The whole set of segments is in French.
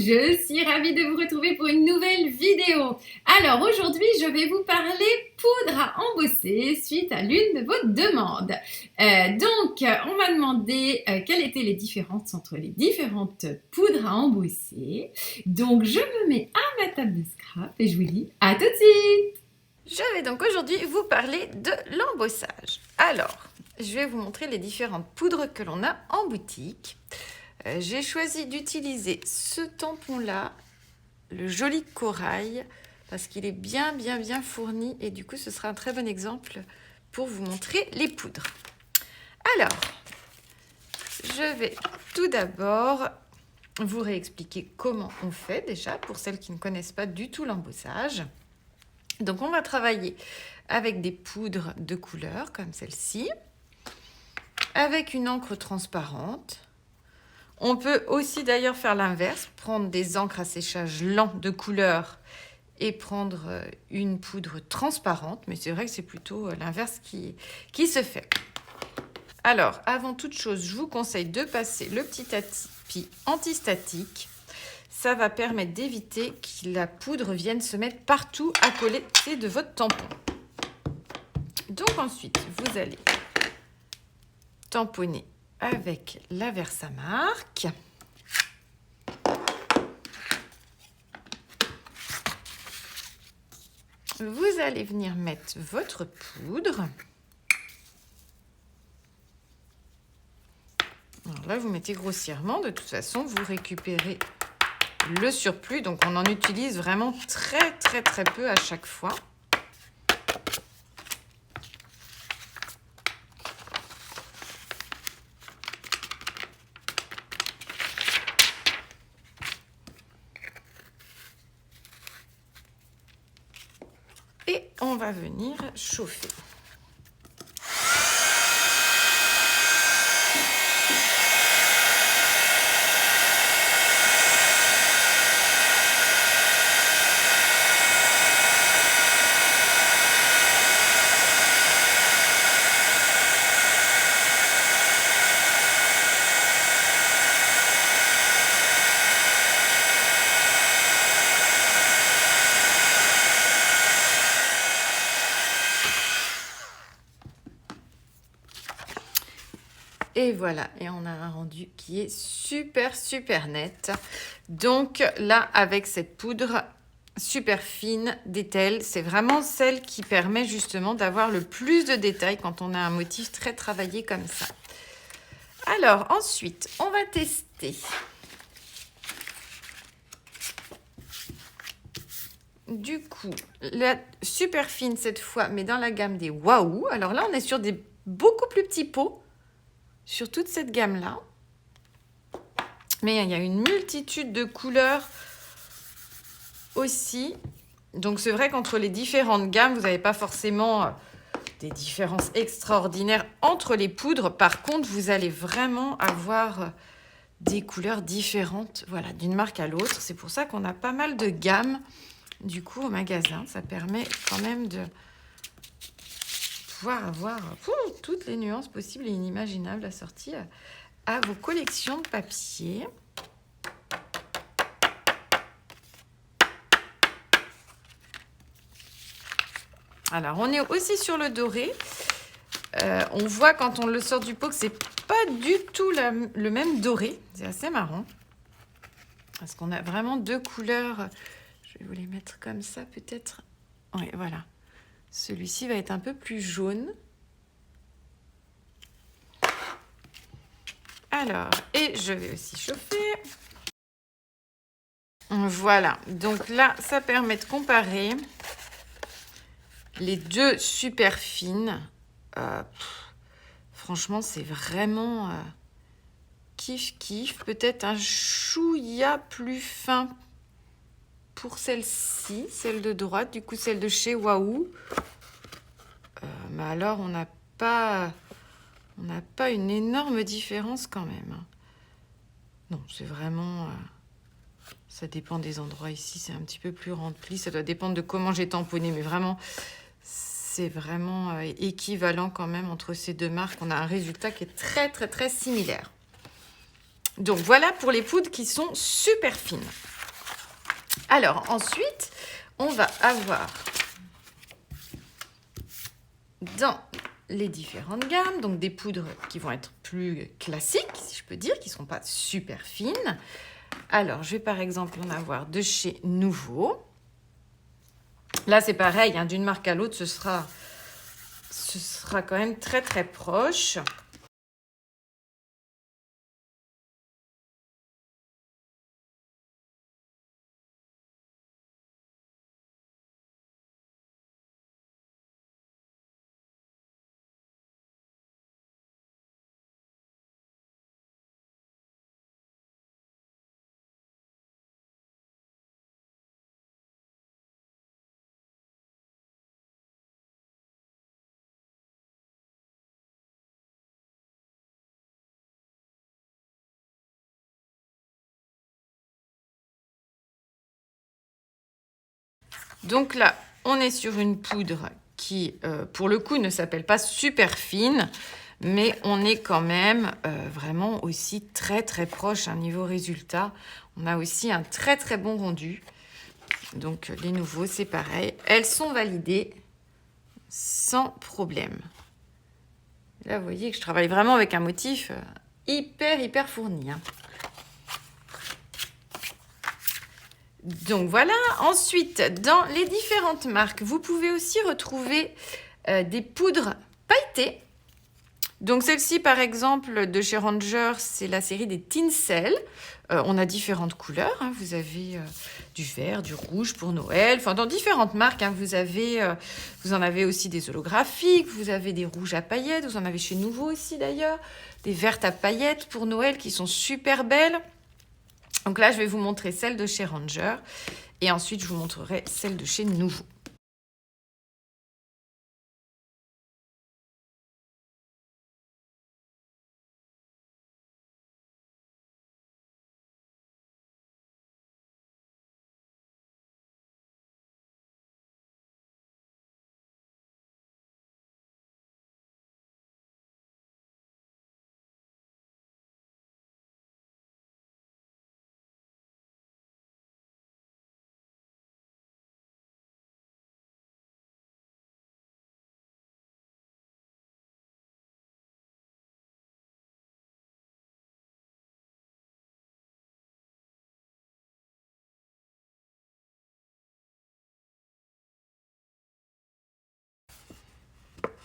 je suis ravie de vous retrouver pour une nouvelle vidéo. Alors aujourd'hui, je vais vous parler poudre à embosser suite à l'une de vos demandes. On m'a demandé quelles étaient les différences entre les différentes poudres à embosser. Donc je me mets à ma table de scrap et je vous dis à tout de suite. Je vais donc aujourd'hui vous parler de l'embossage. Alors, je vais vous montrer les différentes poudres que l'on a en boutique. J'ai choisi d'utiliser ce tampon-là, le joli corail, parce qu'il est bien fourni et du coup, ce sera un très bon exemple pour vous montrer les poudres. Alors, je vais tout d'abord vous réexpliquer comment on fait déjà, pour celles qui ne connaissent pas du tout l'embossage. Donc, on va travailler avec des poudres de couleur, comme celle-ci, avec une encre transparente. On peut aussi d'ailleurs faire l'inverse, prendre des encres à séchage lent de couleur et prendre une poudre transparente, mais c'est vrai que c'est plutôt l'inverse qui se fait. Alors, avant toute chose, je vous conseille de passer le petit tapis antistatique. Ça va permettre d'éviter que la poudre vienne se mettre partout à côté de votre tampon. Donc ensuite, vous allez tamponner avec la Versamark. Vous allez venir mettre votre poudre. Alors là, vous mettez grossièrement. De toute façon, vous récupérez le surplus. Donc, on en utilise vraiment très peu à chaque fois. Et on va venir chauffer. Et voilà, et on a un rendu qui est super net. Donc là, avec cette poudre super fine d'Etel, c'est vraiment celle qui permet justement d'avoir le plus de détails quand on a un motif très travaillé comme ça. Alors ensuite, on va tester. Du coup, la super fine cette fois, mais dans la gamme des Waouh. Alors là, on est sur des beaucoup plus petits pots. Sur toute cette gamme-là. Mais il y a une multitude de couleurs aussi. Donc, c'est vrai qu'entre les différentes gammes, vous n'avez pas forcément des différences extraordinaires entre les poudres. Par contre, vous allez vraiment avoir des couleurs différentes, voilà, d'une marque à l'autre. C'est pour ça qu'on a pas mal de gammes, du coup, au magasin. Ça permet quand même de pouvoir avoir toutes les nuances possibles et inimaginables assorties à vos collections de papier. Alors, on est aussi sur le doré. On voit quand on le sort du pot que c'est pas du tout le même doré. C'est assez marrant. Parce qu'on a vraiment deux couleurs. Je vais vous les mettre comme ça, peut-être. Oui, voilà. Celui-ci va être un peu plus jaune. Alors, et je vais aussi chauffer. Voilà, donc là, ça permet de comparer les deux super fines. Franchement, c'est vraiment kiff. Peut-être un chouïa plus fin pour celle-ci, celle de droite, du coup celle de chez Waouh. Mais alors, on n'a pas une énorme différence quand même. Non, c'est vraiment... ça dépend des endroits. Ici, c'est un petit peu plus rempli. Ça doit dépendre de comment j'ai tamponné. Mais vraiment, c'est vraiment équivalent quand même entre ces deux marques. On a un résultat qui est très similaire. Donc, voilà pour les poudres qui sont super fines. Alors, ensuite, on va avoir dans les différentes gammes, donc des poudres qui vont être plus classiques, si je peux dire, qui ne seront pas super fines. Alors, je vais par exemple en avoir de chez Nouveau. Là, c'est pareil, hein, d'une marque à l'autre, ce sera quand même très, très proche. Donc là, on est sur une poudre qui, pour le coup, ne s'appelle pas super fine, mais on est quand même vraiment aussi très très proche à un niveau résultat. On a aussi un très très bon rendu. Donc les nouveaux, c'est pareil. Elles sont validées sans problème. Là, vous voyez que je travaille vraiment avec un motif hyper fourni, hein. Donc voilà, ensuite, dans les différentes marques, vous pouvez aussi retrouver des poudres pailletées. Donc celle-ci, par exemple, de chez Ranger, c'est la série des Tinsel. On a différentes couleurs, hein. Vous avez du vert, du rouge pour Noël. Enfin, dans différentes marques, hein, vous en avez aussi des holographiques, vous avez des rouges à paillettes, vous en avez chez Nouveau aussi d'ailleurs, des vertes à paillettes pour Noël qui sont super belles. Donc là, je vais vous montrer celle de chez Ranger et ensuite, je vous montrerai celle de chez Nouveau.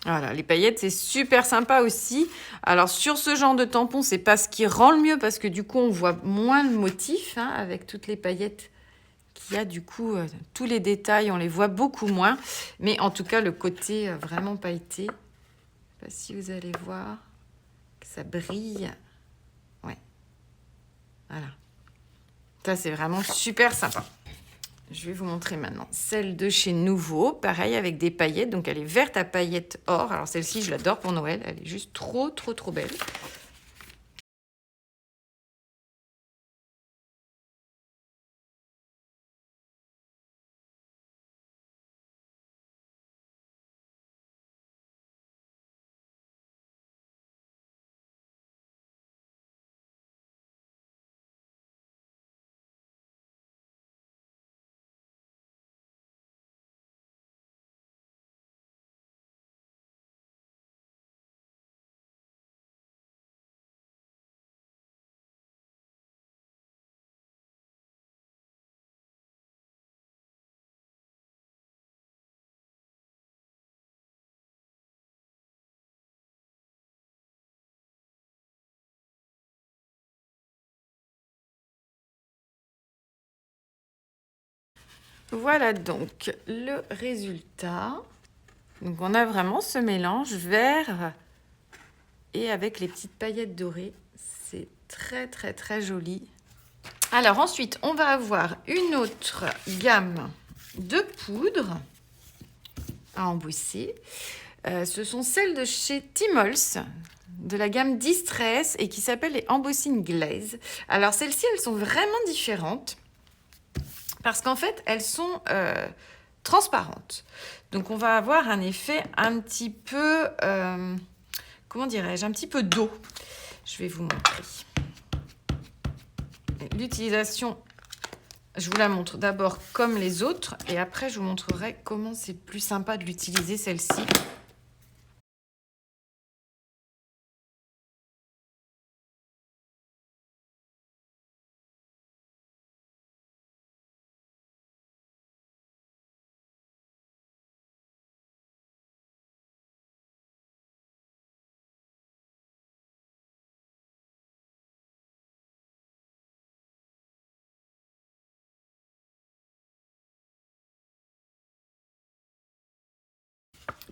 Voilà, les paillettes, c'est super sympa aussi. Alors, sur ce genre de tampon, c'est pas ce qui rend le mieux parce que du coup, on voit moins le motif, hein, avec toutes les paillettes qu'il y a. Du coup, tous les détails, on les voit beaucoup moins. Mais en tout cas, le côté vraiment pailleté, je sais pas si vous allez voir que ça brille. Ouais, voilà. Ça, c'est vraiment super sympa. Je vais vous montrer maintenant celle de chez Nouveau, pareil avec des paillettes, donc elle est verte à paillettes or. Alors celle-ci, je l'adore pour Noël, elle est juste trop belle. Voilà donc le résultat. Donc on a vraiment ce mélange vert et avec les petites paillettes dorées. C'est très joli. Alors ensuite, on va avoir une autre gamme de poudres à embosser. Ce sont celles de chez Timols, de la gamme Distress et qui s'appelle les Embossing Glaze. Alors celles-ci, elles sont vraiment différentes parce qu'en fait, elles sont transparentes. Donc on va avoir un effet un petit peu, comment dirais-je, un petit peu d'eau. Je vais vous montrer. l'utilisation, je vous la montre d'abord comme les autres et après je vous montrerai comment c'est plus sympa de l'utiliser celle-ci.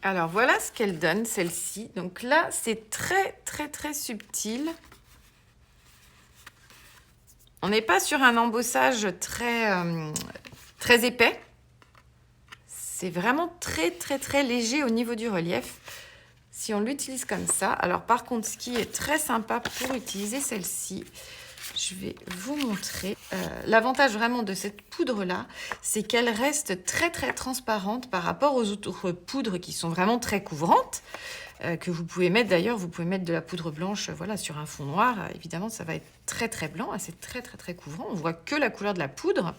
Alors voilà ce qu'elle donne, celle-ci. Donc là, c'est très subtil. On n'est pas sur un embossage très épais. C'est vraiment très léger au niveau du relief. Si on l'utilise comme ça. Alors par contre, ce qui est très sympa pour utiliser celle-ci, je vais vous montrer. L'avantage vraiment de cette poudre-là, c'est qu'elle reste très transparente par rapport aux autres poudres qui sont vraiment très couvrantes. Que vous pouvez mettre d'ailleurs, vous pouvez mettre de la poudre blanche voilà, sur un fond noir. Évidemment, ça va être très blanc. C'est très couvrant. On voit que la couleur de la poudre.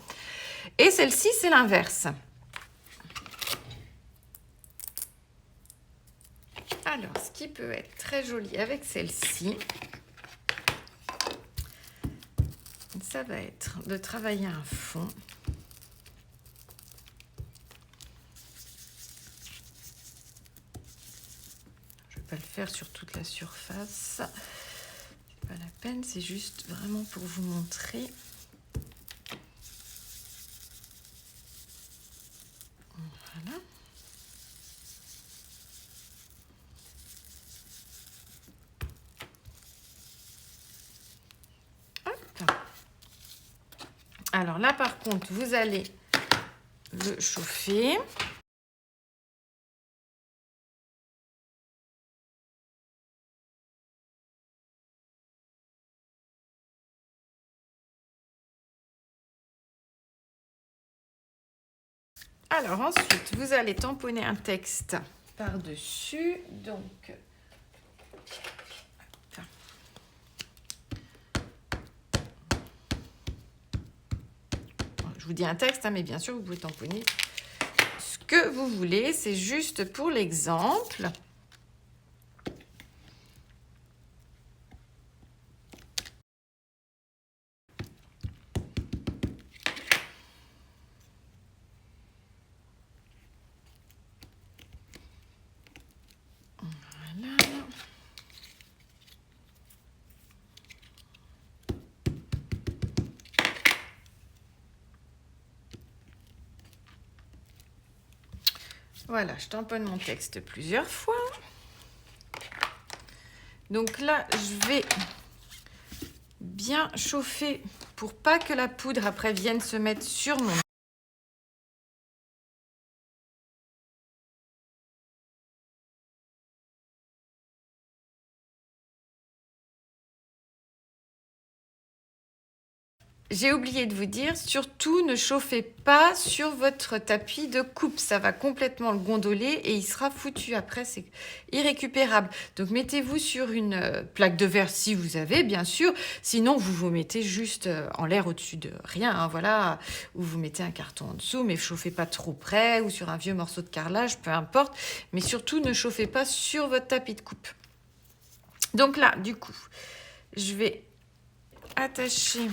Et celle-ci, c'est l'inverse. Alors, ce qui peut être très joli avec celle-ci, ça va être de travailler un fond. Je ne vais pas le faire sur toute la surface. C'est pas la peine, c'est juste vraiment pour vous montrer. Voilà. Hop. Alors là, par contre, vous allez le chauffer. Alors ensuite, vous allez tamponner un texte par-dessus. Donc, je vous dis un texte, mais bien sûr, vous pouvez tamponner ce que vous voulez. C'est juste pour l'exemple. Voilà, je tamponne mon texte plusieurs fois. Donc là, je vais bien chauffer pour pas que la poudre après vienne se mettre sur mon... J'ai oublié de vous dire, surtout ne chauffez pas sur votre tapis de coupe. Ça va complètement le gondoler et il sera foutu après, c'est irrécupérable. Donc mettez-vous sur une plaque de verre si vous avez, bien sûr. Sinon, vous vous mettez juste en l'air au-dessus de rien, hein, voilà. Ou vous mettez un carton en dessous, mais chauffez pas trop près ou sur un vieux morceau de carrelage, peu importe. Mais surtout, ne chauffez pas sur votre tapis de coupe. Donc là, du coup, je vais attacher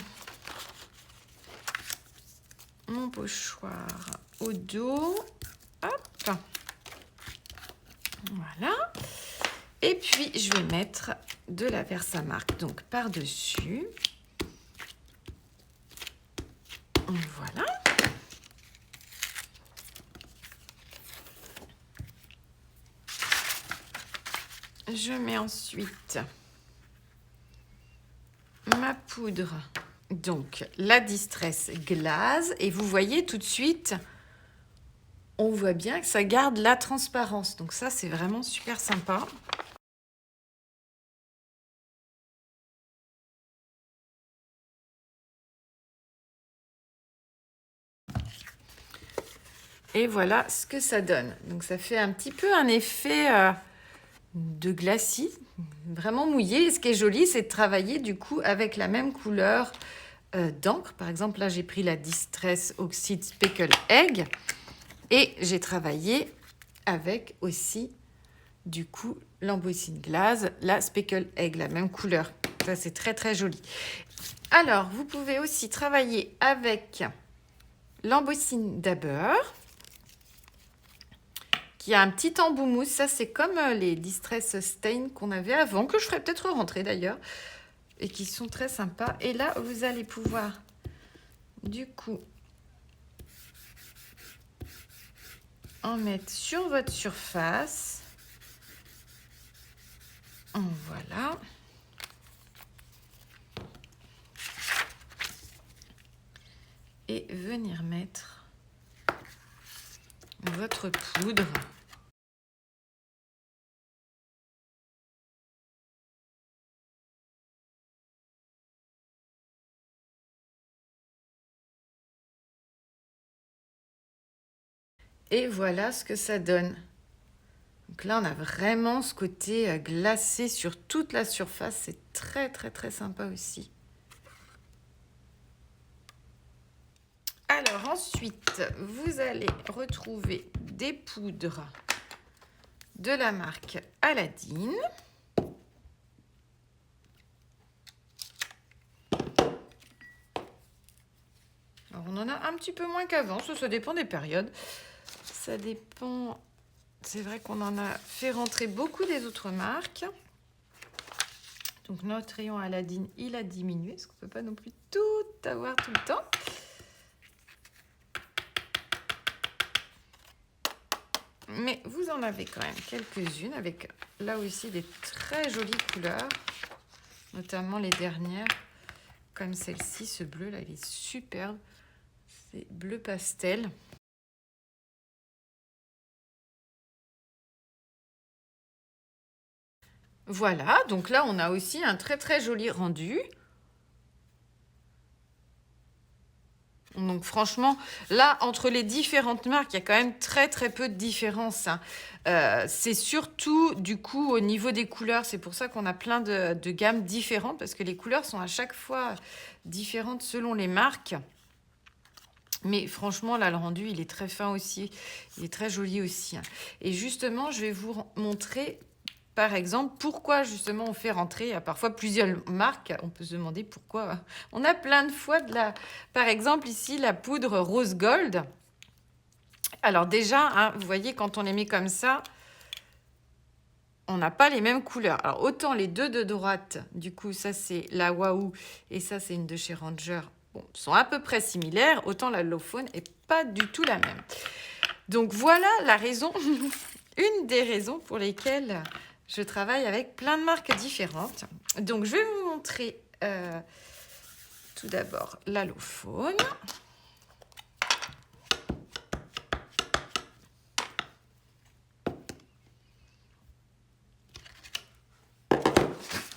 mon pochoir au dos. Hop. Voilà. Et puis, je vais mettre de la Versamark donc par-dessus. Voilà. Je mets ensuite ma poudre, donc la Distress Glaze, et vous voyez tout de suite, on voit bien que ça garde la transparence. Donc ça, c'est vraiment super sympa. Et voilà ce que ça donne. Donc ça fait un petit peu un effet de glacis, vraiment mouillé. Et ce qui est joli, c'est de travailler du coup avec la même couleur d'encre. Par exemple, là, j'ai pris la Distress Oxide Speckle Egg et j'ai travaillé avec aussi, du coup, l'Embossing Glaze, la Speckle Egg, la même couleur. Ça, c'est très, très joli. Alors, vous pouvez aussi travailler avec l'Embossing Dabber, qui a un petit embout mousse. Ça, c'est comme les Distress Stain qu'on avait avant, que je ferai peut-être rentrer d'ailleurs, et qui sont très sympas. Et là, vous allez pouvoir, du coup, en mettre sur votre surface. Voilà. Et venir mettre votre poudre. Et voilà ce que ça donne. Donc là, on a vraiment ce côté glacé sur toute la surface. C'est très, très, très sympa aussi. Alors ensuite, vous allez retrouver des poudres de la marque Aladdin. Alors on en a un petit peu moins qu'avant, ça dépend des périodes. Ça dépend, c'est vrai qu'on en a fait rentrer beaucoup des autres marques. Donc notre rayon Aladdin, il a diminué, parce qu'on ne peut pas non plus tout avoir tout le temps. Mais vous en avez quand même quelques-unes avec là aussi des très jolies couleurs, notamment les dernières, comme celle-ci, ce bleu là, il est superbe, c'est bleu pastel. Voilà, donc là on a aussi un très très joli rendu. Donc franchement, là, entre les différentes marques, il y a quand même très très peu de différence. C'est surtout du coup au niveau des couleurs. C'est pour ça qu'on a plein de gammes différentes, parce que les couleurs sont à chaque fois différentes selon les marques. Mais franchement, là, le rendu, il est très fin aussi. Il est très joli aussi. Et justement, je vais vous montrer... Par exemple, pourquoi justement on fait rentrer parfois plusieurs marques. On peut se demander pourquoi. On a plein de fois de la... Par exemple, ici, la poudre rose gold. Alors déjà, hein, vous voyez, quand on les met comme ça, on n'a pas les mêmes couleurs. Alors autant les deux de droite, du coup, ça c'est la Wahoo et ça c'est une de chez Ranger, bon, sont à peu près similaires, autant la Lowphone est pas du tout la même. Donc voilà la raison, une des raisons pour lesquelles... Je travaille avec plein de marques différentes. Donc, je vais vous montrer tout d'abord la Lowphone.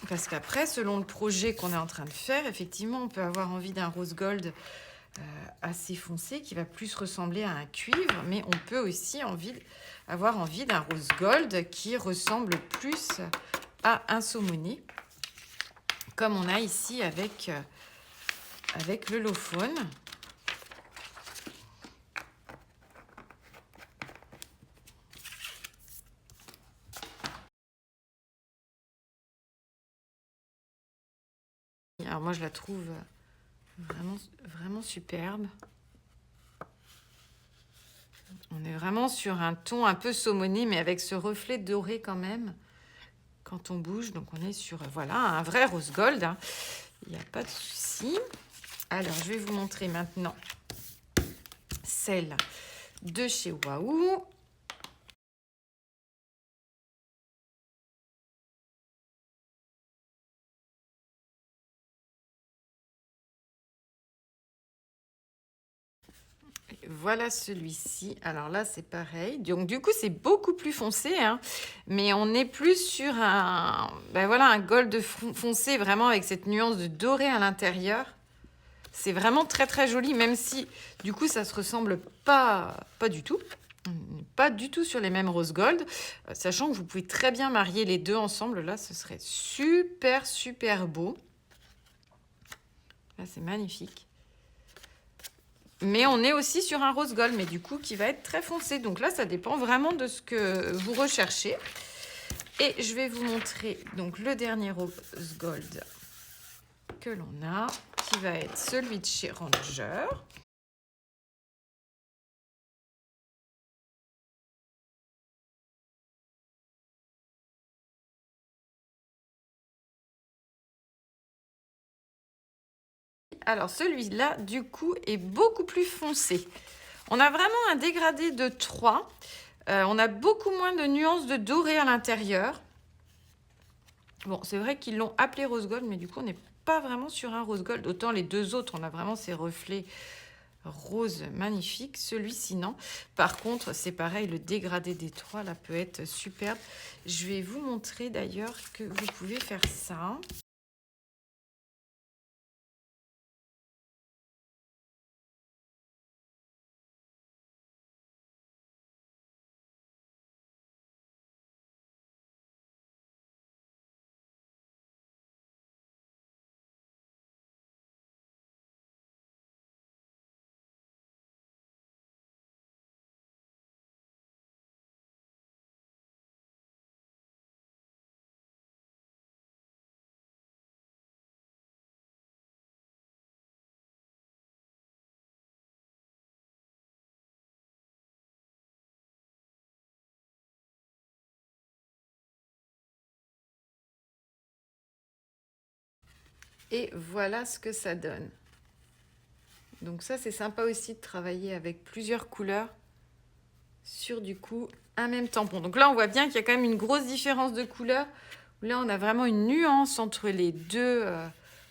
Parce qu'après, selon le projet qu'on est en train de faire, effectivement, on peut avoir envie d'un rose gold assez foncé qui va plus ressembler à un cuivre, mais on peut aussi avoir envie d'un rose gold qui ressemble plus à un saumoné, comme on a ici avec le Lowphone. Alors moi je la trouve vraiment, vraiment superbe. On est vraiment sur un ton un peu saumoné, mais avec ce reflet doré quand même, quand on bouge. Donc on est sur, voilà, un vrai rose gold. Hein. Il n'y a pas de souci. Alors, je vais vous montrer maintenant celle de chez Wahoo. Voilà celui-ci. Alors là, c'est pareil. Donc, du coup, c'est beaucoup plus foncé, hein, mais on est plus sur un, voilà, un gold foncé, vraiment avec cette nuance de doré à l'intérieur. C'est vraiment très, très joli, même si, du coup, ça se ressemble pas du tout. Pas du tout sur les mêmes rose gold, sachant que vous pouvez très bien marier les deux ensemble. Là, ce serait super, super beau. Là, c'est magnifique. Mais on est aussi sur un rose gold, mais du coup, qui va être très foncé. Donc là, ça dépend vraiment de ce que vous recherchez. Et je vais vous montrer donc le dernier rose gold que l'on a, qui va être celui de chez Ranger. Alors celui-là, du coup, est beaucoup plus foncé. On a vraiment un dégradé de 3. On a beaucoup moins de nuances de doré à l'intérieur. Bon, c'est vrai qu'ils l'ont appelé rose gold, mais du coup, on n'est pas vraiment sur un rose gold. Autant les deux autres, on a vraiment ces reflets rose magnifiques. Celui-ci, non. Par contre, c'est pareil, le dégradé des 3, là, peut être superbe. Je vais vous montrer d'ailleurs que vous pouvez faire ça. Et voilà ce que ça donne. Donc ça, c'est sympa aussi de travailler avec plusieurs couleurs sur du coup un même tampon. Donc là, on voit bien qu'il y a quand même une grosse différence de couleur. Là, on a vraiment une nuance entre les deux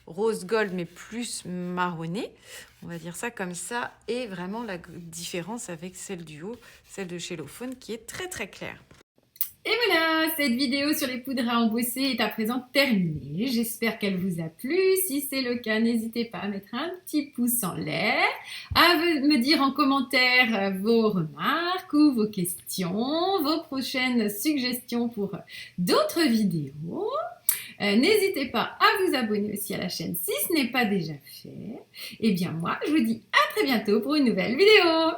rose gold, mais plus marronné. On va dire ça comme ça. Et vraiment la différence avec celle du haut, celle de chez Lophone, qui est très très claire. Et voilà, cette vidéo sur les poudres à embosser est à présent terminée. J'espère qu'elle vous a plu. Si c'est le cas, n'hésitez pas à mettre un petit pouce en l'air, à me dire en commentaire vos remarques ou vos questions, vos prochaines suggestions pour d'autres vidéos. N'hésitez pas à vous abonner aussi à la chaîne si ce n'est pas déjà fait. Et bien moi, je vous dis à très bientôt pour une nouvelle vidéo.